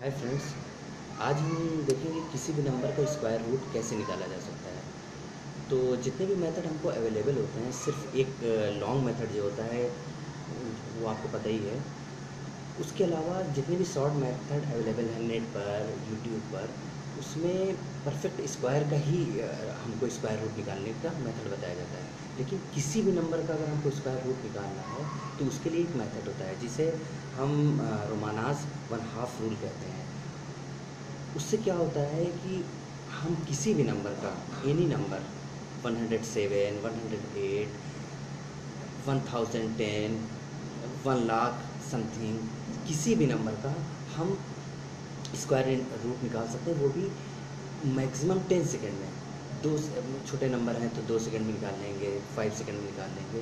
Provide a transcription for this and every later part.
Hi friends, आज हम देखेंगे किसी भी नंबर का स्क्वायर रूट कैसे निकाला जा सकता है। तो जितने भी मेथड हमको अवेलेबल होते हैं, सिर्फ एक लॉन्ग मेथड जो होता है वो आपको पता ही है। उसके अलावा जितने भी शॉर्ट मेथड अवेलेबल हैं नेट पर, यूट्यूब पर, उसमें परफेक्ट स्क्वायर का ही हमको स्क्वायर रूट निकालने का मेथड बताया जाता है। लेकिन किसी भी नंबर का अगर हमको स्क्वायर रूट निकालना है तो उसके लिए एक मेथड होता है जिसे हम रोमानास 1/2 रूल कहते हैं। उससे क्या होता है कि हम किसी भी नंबर का, एनी नंबर, 107, 108, 1010, 1 लाख समथिंग, किसी भी नंबर का हम स्क्वायर रूट निकाल सकते हैं, वो भी मैक्सिमम 10 सेकेंड में। दो छोटे नंबर हैं तो 2 सेकेंड में निकाल लेंगे, 5 सेकेंड में निकाल लेंगे,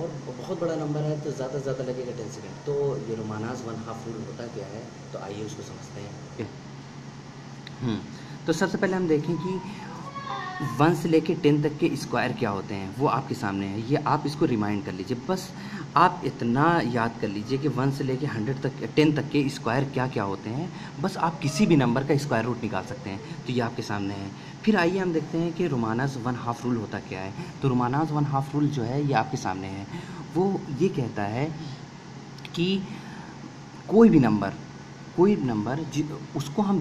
और बहुत बड़ा नंबर है तो ज़्यादा से ज़्यादा लगेगा 10 सेकेंड। तो ये रोमानास 1/2 रूल होता क्या है, तो आइए उसको समझते हैं। हम्म, तो सबसे पहले हम देखें कि 1 से लेके 10 तक के स्क्वायर क्या होते हैं, वो आपके सामने है। ये आप इसको रिमाइंड कर लीजिए, बस आप इतना याद कर लीजिए कि 1 से लेके 10 तक के स्क्वायर क्या क्या होते हैं। बस आप किसी भी नंबर का स्क्वायर रूट निकाल सकते हैं, तो ये आपके सामने है। फिर आइए हम देखते हैं कि रोमानास 1/2 रूल होता क्या है। तो रोमानास 1/2 रूल जो है ये आपके सामने है। वो ये कहता है कि कोई भी नंबर उसको हम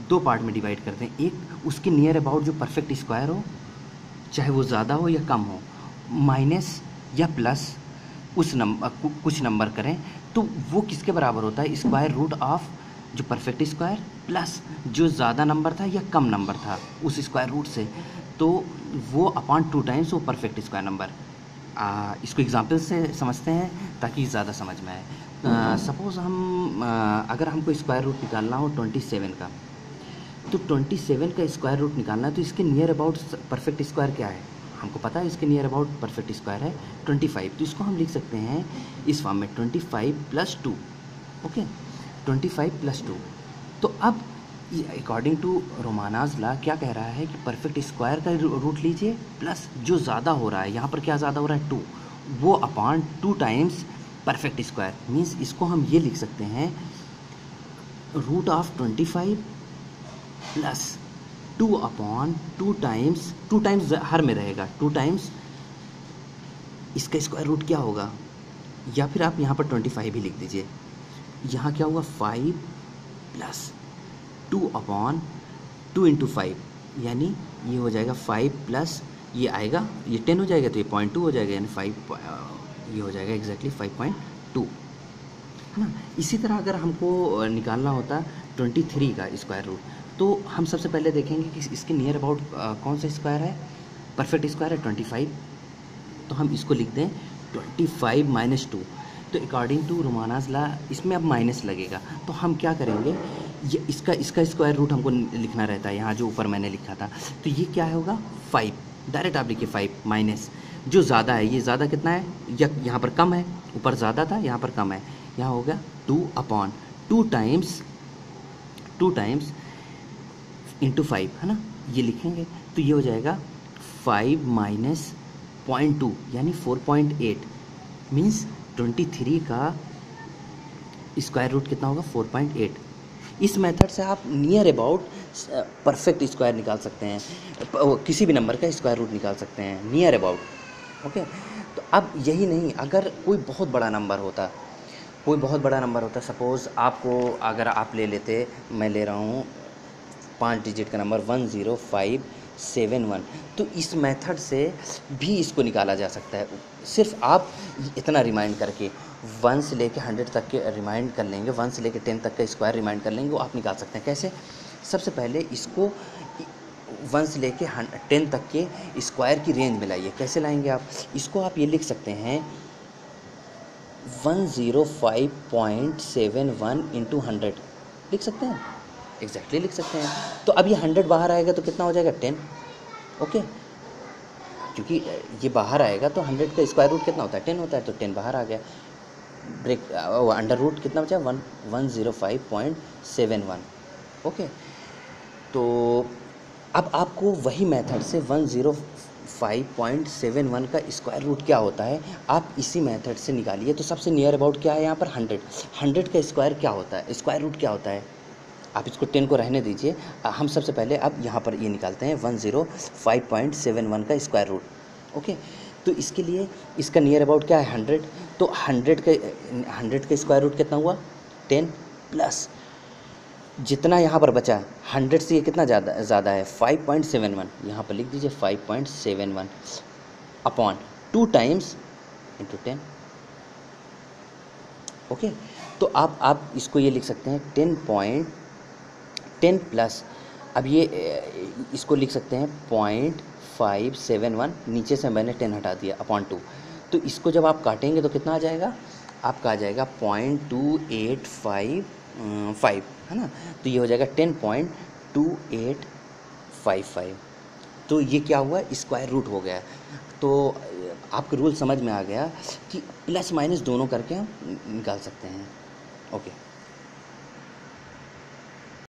दो पार्ट में डिवाइड करते हैं। एक उसके नियर अबाउट जो परफेक्ट स्क्वायर हो, चाहे वो ज़्यादा हो या कम हो, माइनस या प्लस उस नंबर कुछ नंबर करें तो वो किसके बराबर होता है, स्क्वायर रूट ऑफ जो परफेक्ट स्क्वायर प्लस जो ज़्यादा नंबर था या कम नंबर था उस स्क्वायर रूट से, तो वो अपॉन 2 टाइम्स वो परफेक्ट स्क्वायर नंबर। इसको एग्जाम्पल से समझते हैं ताकि ज़्यादा समझ में आए। सपोज़ अगर हमको स्क्वायर रूट निकालना हो 27 का, तो 27 का स्क्वायर रूट निकालना है तो इसके नियर अबाउट परफेक्ट स्क्वायर क्या है, हमको पता है इसके नियर अबाउट परफेक्ट स्क्वायर है 25। तो इसको हम लिख सकते हैं इस फॉर्म में 25 + 2। ओके, 25 + 2। तो अब अकॉर्डिंग टू रोमानास लॉ क्या कह रहा है कि परफेक्ट स्क्वायर का रूट लीजिए प्लस जो ज़्यादा हो रहा है, यहाँ पर क्या ज़्यादा हो रहा है 2, वो upon 2 times perfect square. Means इसको हम ये लिख सकते हैं root of 25 plus 2 upon 2 times हर में रहेगा, 2 टाइम्स इसका स्क्वायर रूट क्या होगा, या फिर आप यहाँ पर 25 भी लिख दीजिए। यहाँ क्या होगा 5 + 2 अपॉन 2 × 5, यानी ये हो जाएगा 5 प्लस ये आएगा, ये 10 हो जाएगा तो ये 0.2 हो जाएगा, यानी 5 ये हो जाएगा एग्जैक्टली 5.2, है ना। इसी तरह अगर हमको निकालना होता 23 का स्क्वायर रूट, तो हम सबसे पहले देखेंगे कि इसके नियर अबाउट कौन सा स्क्वायर है, परफेक्ट स्क्वायर है 25। तो हम इसको लिख दें 25 - 2। तो अकॉर्डिंग टू रोमानास लॉ इसमें अब माइनस लगेगा, तो हम क्या करेंगे, ये इसका स्क्वायर रूट हमको लिखना रहता है, यहाँ जो ऊपर मैंने लिखा था। तो ये क्या होगा 5, डायरेक्ट आप लिखिए 5 माइनस जो ज़्यादा है, ये ज़्यादा कितना है, या यहाँ पर कम है, ऊपर ज़्यादा था यहाँ पर कम है, यहाँ हो गया 2 अपॉन 2 टाइम्स इंटू 5, है ना, ये लिखेंगे तो ये हो जाएगा 5 - 0.2 यानी 4.8। मीन्स 23 का स्क्वायर रूट कितना होगा 4.8। इस मेथड से आप नियर अबाउट परफेक्ट स्क्वायर निकाल सकते हैं, किसी भी नंबर का स्क्वायर रूट निकाल सकते हैं नियर अबाउट। ओके, तो अब यही नहीं, अगर कोई बहुत बड़ा नंबर होता, सपोज़ आपको, अगर आप ले लेते, मैं ले रहा हूँ 5 डिजिट का नंबर 10571, तो इस मेथड से भी इसको निकाला जा सकता है। सिर्फ आप इतना रिमाइंड करके 1 से लेके 100 तक के रिमाइंड कर लेंगे, 1 से लेके 10 तक का स्क्वायर रिमाइंड कर लेंगे, वो आप निकाल सकते हैं। कैसे? सबसे पहले इसको 1 से लेके 10 तक के स्क्वायर की रेंज में लाइए। कैसे लाएंगे आप इसको, आप ये लिख सकते हैं 105.71 × 100 लिख सकते हैं, एग्जैक्टली लिख सकते हैं। तो अब ये 100 बाहर आएगा तो कितना हो जाएगा 10। ओके, क्योंकि ये बाहर आएगा तो 100 का स्क्वायर रूट कितना होता है 10 होता है, तो 10 बाहर आ गया। ब्रेक अंडर रूट कितना बचा 105.71। ओके, तो अब आपको वही मेथड से 105.71 का स्क्वायर रूट क्या होता है आप इसी मेथड से निकालिए। तो सबसे नियर अबाउट क्या है यहाँ पर 100 का स्क्वायर क्या होता है, स्क्वायर रूट क्या होता है आप इसको 10 को रहने दीजिए। हम सबसे पहले अब यहाँ पर ये निकालते हैं 105.71 का स्क्वायर रूट। ओके, तो इसके लिए इसका नियर अबाउट क्या है 100, तो 100 का स्क्वायर रूट कितना हुआ 10 प्लस जितना यहाँ पर बचा 100 से ये कितना ज़्यादा है 5.71, यहाँ पर लिख दीजिए 5.71 अपॉन 2 टाइम्स इंटू 10। ओके, तो आप इसको ये लिख सकते हैं 10 प्लस, अब ये इसको लिख सकते हैं 0.571, नीचे से मैंने 10 हटा दिया अपॉन 2, तो इसको जब आप काटेंगे तो कितना आ जाएगा आपका, आ जाएगा 0.2855, है ना, तो ये हो जाएगा 10.2855। तो ये क्या हुआ स्क्वायर रूट हो गया। तो आपके रूल समझ में आ गया कि प्लस माइनस दोनों करके हम निकाल सकते हैं। ओके।